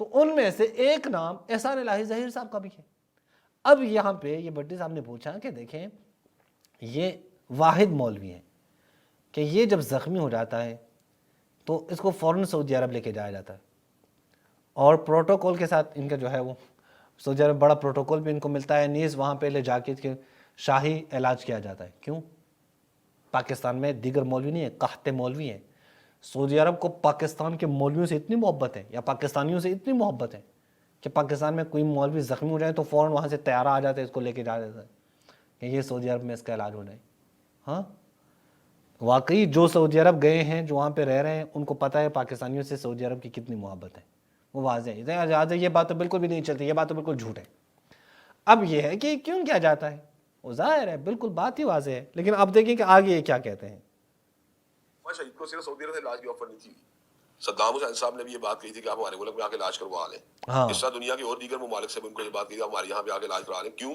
تو ان میں سے ایک نام احسان الہی ظہیر صاحب کا بھی ہے۔ اب یہاں پہ یہ بھٹی صاحب نے پوچھا کہ دیکھیں یہ واحد مولوی ہے کہ یہ جب زخمی ہو جاتا ہے تو اس کو فوراً سعودی عرب لے کے جایا جاتا ہے، اور پروٹوکول کے ساتھ ان کا جو ہے وہ سعودی عرب بڑا پروٹوکول بھی ان کو ملتا ہے، نیز وہاں پہ لے جا کے شاہی علاج کیا جاتا ہے۔ کیوں؟ پاکستان میں دیگر مولوی نہیں ہے، قحط مولوی ہیں۔ سعودی عرب کو پاکستان کے مولویوں سے اتنی محبت ہے یا پاکستانیوں سے اتنی محبت ہے کہ پاکستان میں کوئی مولوی زخمی ہو جائے تو فوراً وہاں سے طیارہ آ جاتا ہے، اس کو لے کے جا دیتا ہے کہ یہ سعودی عرب میں اس کا علاج ہو جائے۔ ہاں واقعی جو سعودی عرب گئے ہیں، جو وہاں پہ رہ رہے ہیں، ان کو پتہ ہے پاکستانیوں سے سعودی عرب کی کتنی محبت ہے، وہ واضح ہے۔ یہ بات تو بالکل بھی نہیں چلتی، یہ بات تو بالکل جھوٹ ہے۔ اب یہ ہے کہ کیوں کیا جاتا ہے، وہ ظاہر ہے، بالکل بات ہی واضح ہے، لیکن اب دیکھیں کہ آگے یہ کیا کہتے ہیں۔ شہید کو صرف سعودی عرب سے علاج کی آفر نہیں تھی، صدام حسین صاحب نے بھی یہ بات کہی تھی کہ آپ ہمارے ملک میں آ کے علاج کروا لیں۔ اس طرح دنیا کے اور دیگر ممالک سے بھی ان کو یہ بات کہی کہ آپ ہمارے یہاں پہ آ کے علاج کروا لیں۔ کیوں؟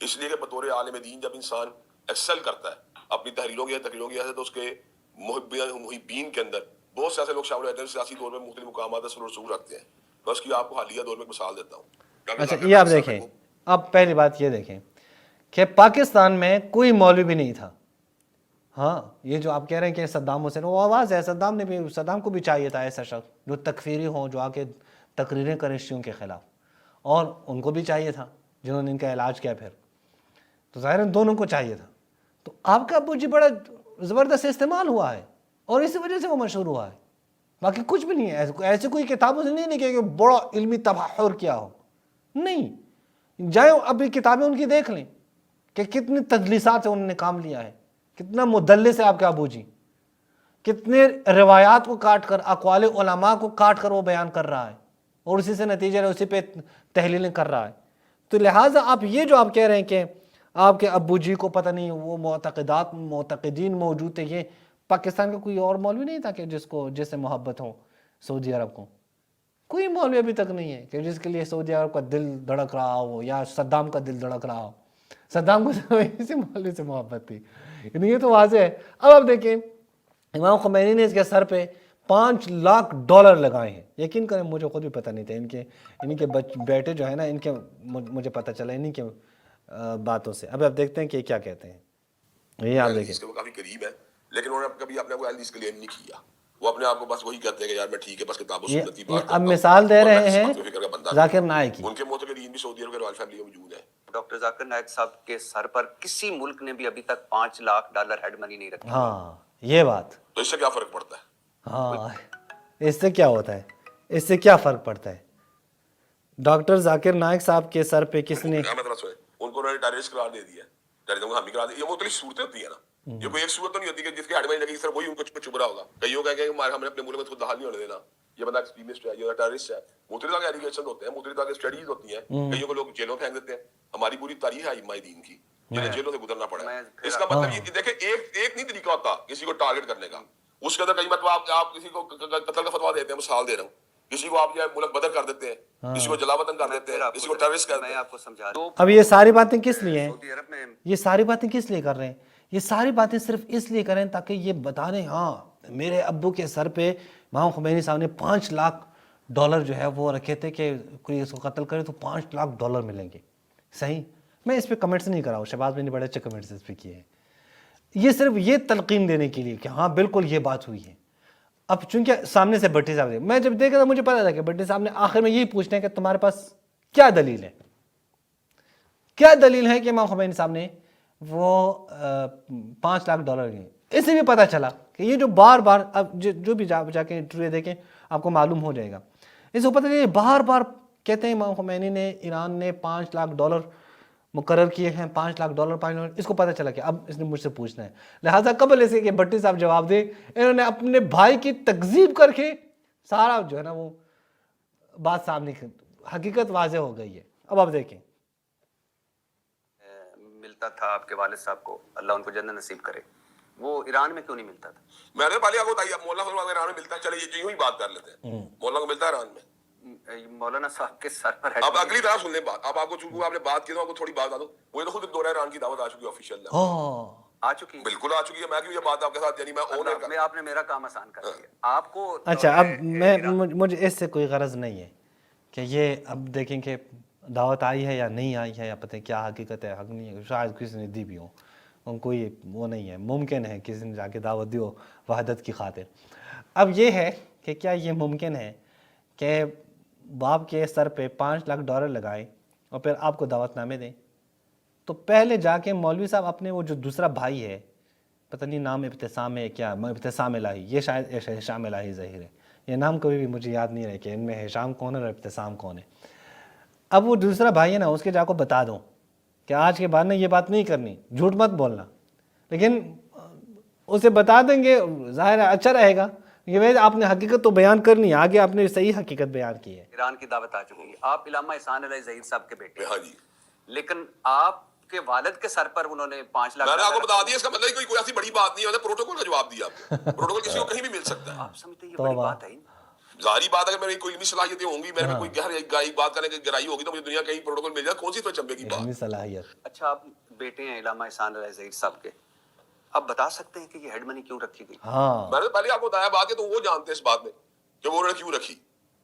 اس لیے کہ بطور عالم دین جب انسان ایکسل کرتا ہے اپنی تحریروں کی تقریروں کی وجہ سے، تو اس کے محبین کے اندر بہت سے ایسے لوگ شامل ہوتے ہیں سیاسی طور پہ مختلف مقامات سے رسول رکھتے ہیں۔ میں اس کی آپ کو حالیہ دور میں مثال دیتا ہوں۔ اچھا یہ آپ دیکھیں، اب پہلی بات یہ دیکھیں کہ پاکستان میں کوئی مولوی بھی نہیں تھا۔ ہاں یہ جو آپ کہہ رہے ہیں کہ صدام حسین، وہ آواز ہے، صدام کو بھی چاہیے تھا ایسا شخص جو تکفیری ہوں، جو آ کے تقریریں کریں شیعوں کے خلاف، اور ان کو بھی چاہیے تھا جنہوں نے ان کا علاج کیا، پھر تو ظاہر ان دونوں کو چاہیے تھا۔ تو آپ کا ابو جی بڑا زبردست استعمال ہوا ہے اور اسی وجہ سے وہ مشہور ہوا ہے، باقی کچھ بھی نہیں ہے۔ ایسے کوئی کتابوں سے نہیں لکھے کہ بڑا علمی تبحر کیا ہو، نہیں، جائیں ابھی کتابیں ان کی دیکھ لیں کہ کتنی تدلیسات سے انہوں نے کام لیا ہے، کتنا مدلس ہے آپ کے ابو جی، کتنے روایات کو کاٹ کر، اقوال علماء کو کاٹ کر وہ بیان کر رہا ہے، اور اسی سے نتیجہ اسی پہ تحلیلیں کر رہا ہے۔ تو لہٰذا آپ یہ جو آپ کہہ رہے ہیں کہ آپ کے ابو جی کو پتہ نہیں وہ معتقدین موجود تھے، یہ پاکستان کا کوئی اور مولوی نہیں تھا کہ جس سے محبت ہو سعودی عرب کو؟ کوئی مولوی ابھی تک نہیں ہے کہ جس کے لیے سعودی عرب کا دل دھڑک رہا ہو یا صدام کا دل دھڑک رہا ہو۔ صدام کو اسی مولوی سے محبت تھی، یعنی یہ تو واضح ہے۔ اب آپ دیکھیں امام خمینی نے اس کے سر پہ $5 لاکھ لگائے ہیں۔ یقین کریں مجھے خود بھی پتہ نہیں تھا، ان کے بیٹے جو ہے نا، ان کے مجھے پتہ چلا انہی کے باتوں سے۔ اب آپ دیکھتے ہیں کہ کیا کہتے ہیں، یہ آپ دیکھیں۔ وہ کافی قریب ہے، لیکن انہوں نے کبھی اپنے کو حدیث کلیم نہیں کیا۔ وہ اپنے آپ کو بس وہی کہتے ہیں کہ یار میں ٹھیک ہے، بس کتاب و سنت کی بات کرتا ہوں۔ اب مثال دے رہے ہیں ذاکر نائک کی۔ ان کے معتقدین بھی سعودی عرب کے رائل فیملی میں موجود ہیں۔ ڈاکٹر ذاکر نائک صاحب کے سر پر کسی ملک نے بھی ابھی تک $5 لاکھ ہیڈ منی نہیں رکھی۔ ہاں یہ بات، تو اس سے کیا فرق پڑتا ہے؟ ہاں اس سے کیا ہوتا ہے، اس سے کیا فرق پڑتا ہے؟ ڈاکٹر ذاکر نائک صاحب کے سر پہ کس نے، ان کو انہوں نے ٹیررسٹ قرار دے دیا، ٹیررزم ہم بھی قرار دیا۔ یہ مختلف صورتیں ہوتی ہیں نا، یہ کوئی ایک صورت تو نہیں ہوتی کہ جس کے ہیڈ منی لگی صرف وہی ان کو چپ رہا ہوگا۔ کئی لوگ کہیں گے کہ ہم نے اپنے ملک میں خود حال نہیں ہونے دینا، یہ بندہ ایکسٹریمسٹ ہے، یہ ٹیررسٹ ہے۔ مختلف کے ایلیگیشن ہوتے ہیں، مختلف کے اسٹڈیز ہوتی ہیں، کئیوں کو لوگ جیلوں پھینک دیتے ہیں۔ ہماری پوری تاریخ ہے ائمہ دین کی جنہیں جیلوں سے گزرنا پڑا ہے۔ اس کا مطلب یہ دیکھیں ایک نہیں طریقہ ہوتا کسی کو ٹارگٹ کرنے کا۔ اس کے اندر کئی مرتبہ آپ کسی کو قتل کا فتویٰ دیتے ہیں، مثال دے رہا ہوں، کسی کو آپ ملک بدر کر دیتے ہیں، کسی کو جلا وطن کر دیتے ہیں، کسی کو ٹیررسٹ کر دیتے ہیں۔ میں آپ کو سمجھا دوں، اب یہ ساری باتیں کس لیے ہیں؟ سعودی عرب میں یہ ساری باتیں کس لیے کر رہے ہیں؟ یہ ساری باتیں صرف اس لیے کریں تاکہ یہ بتا دیں ہاں میرے ابو کے سر پہ امام خمینی صاحب نے $5 لاکھ جو ہے وہ رکھے تھے کہ کوئی اس کو قتل کرے تو $5 لاکھ ملیں گے۔ صحیح، میں اس پہ کمنٹس نہیں کر رہا ہوں، شہباز میں نے بڑے اچھے کمنٹس اس پہ کیے ہیں۔ یہ صرف یہ تلقین دینے کے لیے کہ ہاں بالکل یہ بات ہوئی ہے۔ اب چونکہ سامنے سے بھٹی صاحب، میں جب دیکھا تھا مجھے پتا تھا کہ بھٹی صاحب نے آخر میں یہی پوچھنا ہے کہ تمہارے پاس کیا دلیل ہے، کیا دلیل ہے کہ امام خمینی صاحب نے وہ $5 لاکھ لیے۔ اسے بھی پتا چلا کہ یہ جو بار بار، اب جو بھی جا کے انٹرویو دیکھیں آپ کو معلوم ہو جائے گا، اس کو پتہ چلے بار بار کہتے ہیں امام خمینی نے، ایران نے $5 لاکھ مقرر کیے ہیں، $5 لاکھ۔ اس کو پتہ چلا کہ اب اس نے مجھ سے پوچھنا ہے، لہٰذا قبل اسے کہ بھٹی صاحب جواب دیں، انہوں نے اپنے بھائی کی تکذیب کر کے سارا جو ہے نا وہ بات سامنے، حقیقت واضح ہو گئی ہے۔ اب آپ دیکھیں، ملتا تھا آپ کے والد صاحب کو، اللہ ان کو جنت نصیب کرے، وہ ایران میں کیوں نہیں ملتا تھا؟ میں نے پہلے آپ کو بتایا مولانا صاحب ایران میں ملتا ہے، چلے یہ یوں ہی بات کر لیتے ہیں، مولانا کو ملتا ہے ایران میں۔ مولانا صاحب کے سر پر اب اگلی طرح سن لیں بات، اب آپ کو چونکہ آپ نے بات کی تو آپ کو تھوڑی بات بتا دوں، وہ تو خود دورہ ایران کی دعوت آ چکی ہے آفیشیل، آ چکی ہے، بالکل آ چکی ہے۔ میں کیوں یہ بات آپ کے ساتھ، یعنی میں آپ نے میرا کام آسان کر دیا آپ کو۔ اچھا اب مجھے اس سے کوئی غرض نہیں ہے کہ یہ اب دیکھیں کہ دعوت آئی ہے یا نہیں آئی ہے، یا پتہ کیا حقیقت ہے، حق نہیں ہے، شاید کسی نے دی بھی ہو، ان کوئی وہ نہیں ہے، ممکن ہے کسی نے جا کے دعوت دی ہو وحدت کی خاطر۔ اب یہ ہے کہ کیا یہ ممکن ہے کہ باپ کے سر پہ $5 لاکھ لگائیں اور پھر آپ کو دعوت نامے دیں؟ تو پہلے جا کے مولوی صاحب اپنے وہ جو دوسرا بھائی ہے، پتہ نہیں نام ابتسام ہے کیا، ابتسام الہی، یہ شاید ہشام الہی ظہیر ہے، یہ نام کبھی بھی مجھے یاد نہیں رہے کہ ان میں ہشام کون ہے اور ابتسام کون ہے۔ اب وہ دوسرا بھائی ہے نا، اس کے جا کو بتا دو کہ آج کے بعد میں یہ بات نہیں کرنی، جھوٹ مت بولنا، لیکن اسے بتا دیں گے ظاہر ہے اچھا رہے گا کہ بھائی آپ نے حقیقت تو بیان کرنی ہے، آگے آپ نے صحیح حقیقت بیان کی ہے۔ ایران کی دعوت آ چکی ہے، آپ علامہ احسان علیہ ظہیر صاحب کے بیٹے ہاں جی، لیکن آپ کے والد کے سر پر انہوں نے 5 لاکھ میں نے آپ کو بتا دیا، اس کا مطلب کوئی ایسی بڑی بات نہیں ہے، پروٹوکول کا جواب دیا آپ کو، پروٹوکول کسی کو کہیں بھی مل سکتا ہے۔ آپ سمجھتے ہیں یہ بڑی بات ہے؟ ظاہری بات ہے، اگر میری کوئی علمی صلاحیتیں ہوں گی، میرے میں کوئی گہرائی بات کرنے کی گہرائی ہوگی تو مجھے دنیا کہیں پروٹوکول مل جائے، کون سی تو چمبے کی علمی بات۔ صلاحیت۔ اچھا، آپ بیٹے ہیں علامہ احسان علیہ ظہیر صاحب کے، آپ بتا سکتے ہیں کہ یہ ہیڈ منی کیوں رکھی گئی؟ ہاں میں نے پہلے آپ کو بتایا بات ہے، تو وہ جانتے ہیں اس بات میں کہ وہ انہوں نے کیوں رکھی،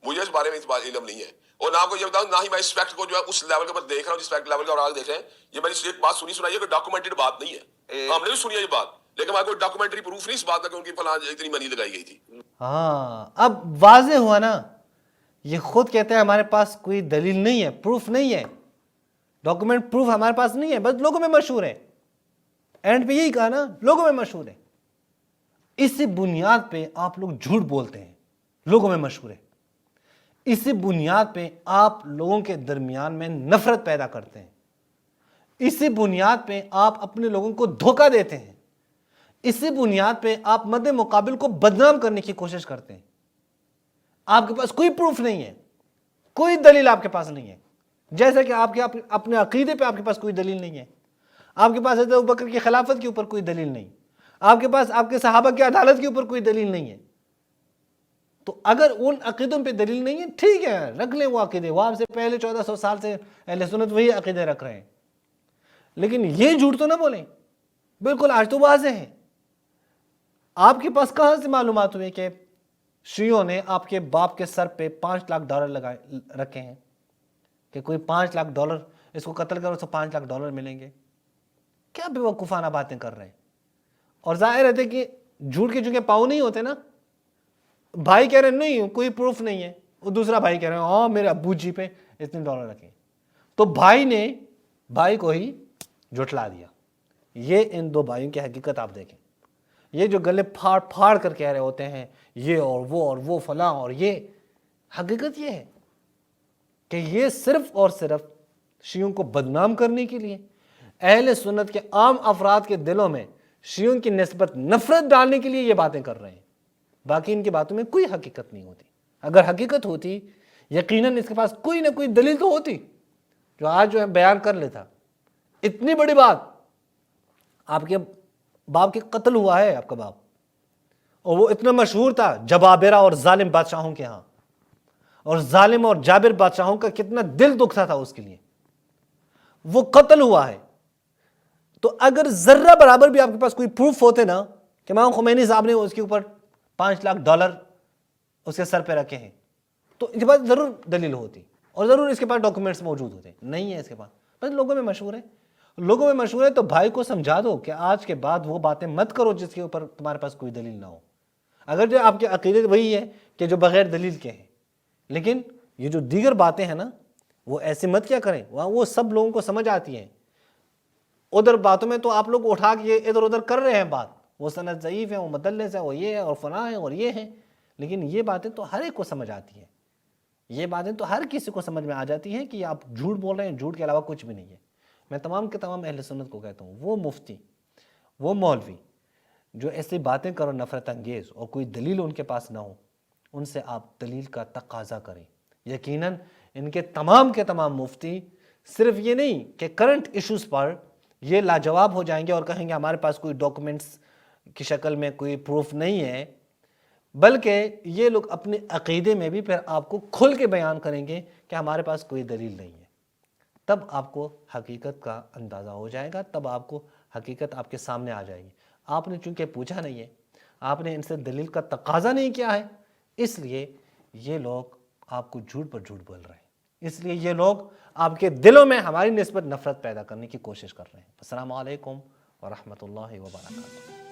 مجھے اس بارے میں اس بات علم نہیں ہے، اور نہ کو یہ بتاؤں، نہ ہی میں اس فیکٹ کو جو ہے اس لیول کے اوپر دیکھ رہا ہوں جس فیکٹ لیول کا، اور آگے دیکھ رہے ہیں، یہ میں نے ایک بات سنی سنائی ہے کہ ڈاکومنٹڈ بات نہیں ہے، ہم نے بھی سنی ہے یہ بات، لیکن ہمارے کوئی ڈاکومنٹری پروف نہیں اس بات کا کہ ان کی فلاں اتنی منی لگائی گئی تھی۔ ہاں، اب واضح ہوا نا، یہ خود کہتے ہیں ہمارے پاس کوئی دلیل نہیں ہے، پروف نہیں ہے، ڈاکومنٹ پروف ہمارے پاس نہیں ہے، بس لوگوں میں مشہور ہے۔ اینڈ پہ یہی کہا نا، لوگوں میں مشہور ہے۔ اسی بنیاد پہ آپ لوگ جھوٹ بولتے ہیں، لوگوں میں مشہور ہے۔ اسی بنیاد پہ آپ لوگوں کے درمیان میں نفرت پیدا کرتے ہیں، اسی بنیاد پہ آپ اپنے لوگوں کو دھوکہ دیتے ہیں، اسی بنیاد پہ آپ مد مقابل کو بدنام کرنے کی کوشش کرتے ہیں۔ آپ کے پاس کوئی پروف نہیں ہے، کوئی دلیل آپ کے پاس نہیں ہے، جیسا کہ آپ کے اپنے عقیدے پہ آپ کے پاس کوئی دلیل نہیں ہے، آپ کے پاس حضرت ابوبکر کی خلافت کے اوپر کوئی دلیل نہیں، آپ کے پاس آپ کے صحابہ کی عدالت کے اوپر کوئی دلیل نہیں ہے۔ تو اگر ان عقیدوں پہ دلیل نہیں ہے، ٹھیک ہے، رکھ لیں وہ عقیدے، وہ آپ سے پہلے 1400 سال سے اہل سنت وہی عقیدے رکھ رہے ہیں، لیکن یہ جھوٹ تو نہ بولیں۔ بالکل آج تو واضح ہے۔ آپ کے پاس کہاں سے معلومات ہوئی کہ شیعوں نے آپ کے باپ کے سر پہ $5 لاکھ رکھے ہیں کہ کوئی $5 لاکھ، اس کو قتل کرو تو $5 لاکھ ملیں گے؟ کیا بے وقوفانہ باتیں کر رہے ہیں۔ اور ظاہر ہے کہ جھوٹ کے چونکہ پاؤں نہیں ہوتے نا، بھائی کہہ رہے ہیں نہیں کوئی پروف نہیں ہے، وہ دوسرا بھائی کہہ رہے ہیں ہاں میرے ابو جی پہ اتنے ڈالر رکھے، تو بھائی نے بھائی کو ہی جھٹلا دیا۔ یہ ان دو بھائیوں کی حقیقت آپ دیکھیں، یہ جو گلے پھاڑ پھاڑ کر کہہ رہے ہوتے ہیں یہ اور وہ فلاں، اور یہ حقیقت یہ ہے کہ یہ صرف اور صرف شیعوں کو بدنام کرنے کے لیے، اہل سنت کے عام افراد کے دلوں میں شیعوں کی نسبت نفرت ڈالنے کے لیے یہ باتیں کر رہے ہیں۔ باقی ان کی باتوں میں کوئی حقیقت نہیں ہوتی۔ اگر حقیقت ہوتی یقیناً اس کے پاس کوئی نہ کوئی دلیل تو ہوتی جو آج جو ہے بیان کر لیتا۔ اتنی بڑی بات، آپ کے باپ کے قتل ہوا ہے، آپ کا باپ، اور وہ اتنا مشہور تھا جبابرہ اور ظالم بادشاہوں کے ہاں، اور ظالم اور جابر بادشاہوں کا کتنا دل دکھتا تھا اس کے لیے، وہ قتل ہوا ہے۔ تو اگر ذرہ برابر بھی آپ کے پاس کوئی پروف ہوتے نا کہ امام خمینی صاحب نے اس کے اوپر $5 لاکھ اس کے سر پہ رکھے ہیں، تو اس کے پاس ضرور دلیل ہوتی اور ضرور اس کے پاس ڈاکومنٹس موجود ہوتے، نہیں ہے اس کے پاس، بس لوگوں میں مشہور ہے۔ لوگوں میں مشہور ہے تو بھائی کو سمجھا دو کہ آج کے بعد وہ باتیں مت کرو جس کے اوپر تمہارے پاس کوئی دلیل نہ ہو۔ اگر جو آپ کے عقیدے وہی ہے کہ جو بغیر دلیل کے ہیں، لیکن یہ جو دیگر باتیں ہیں نا وہ ایسے مت کیا کریں، وہ سب لوگوں کو سمجھ آتی ہیں۔ ادھر باتوں میں تو آپ لوگ اٹھا کے ادھر ادھر کر رہے ہیں بات، وہ سند ضعیف ہے، وہ مدلس ہے، وہ یہ ہے اور فلاں ہے اور یہ ہے، لیکن یہ باتیں تو ہر ایک کو سمجھ آتی ہیں، یہ باتیں تو ہر کسی کو سمجھ میں آ جاتی ہیں کہ آپ جھوٹ بول رہے ہیں، جھوٹ کے علاوہ کچھ بھی نہیں ہے۔ میں تمام کے تمام اہل سنت کو کہتا ہوں، وہ مفتی، وہ مولوی جو ایسی باتیں کرو نفرت انگیز اور کوئی دلیل ان کے پاس نہ ہو، ان سے آپ دلیل کا تقاضا کریں۔ یقیناً ان کے تمام مفتی صرف یہ نہیں کہ کرنٹ ایشوز پر یہ لاجواب ہو جائیں گے اور کہیں گے ہمارے پاس کوئی ڈاکومنٹس کی شکل میں کوئی پروف نہیں ہے، بلکہ یہ لوگ اپنے عقیدے میں بھی پھر آپ کو کھل کے بیان کریں گے کہ ہمارے پاس کوئی دلیل نہیں ہے۔ تب آپ کو حقیقت کا اندازہ ہو جائے گا، تب آپ کو حقیقت آپ کے سامنے آ جائے گی۔ آپ نے چونکہ پوچھا نہیں ہے، آپ نے ان سے دلیل کا تقاضا نہیں کیا ہے، اس لیے یہ لوگ آپ کو جھوٹ پر جھوٹ بول رہے ہیں، اس لیے یہ لوگ آپ کے دلوں میں ہماری نسبت نفرت پیدا کرنے کی کوشش کر رہے ہیں۔ السلام علیکم ورحمۃ اللہ وبرکاتہ۔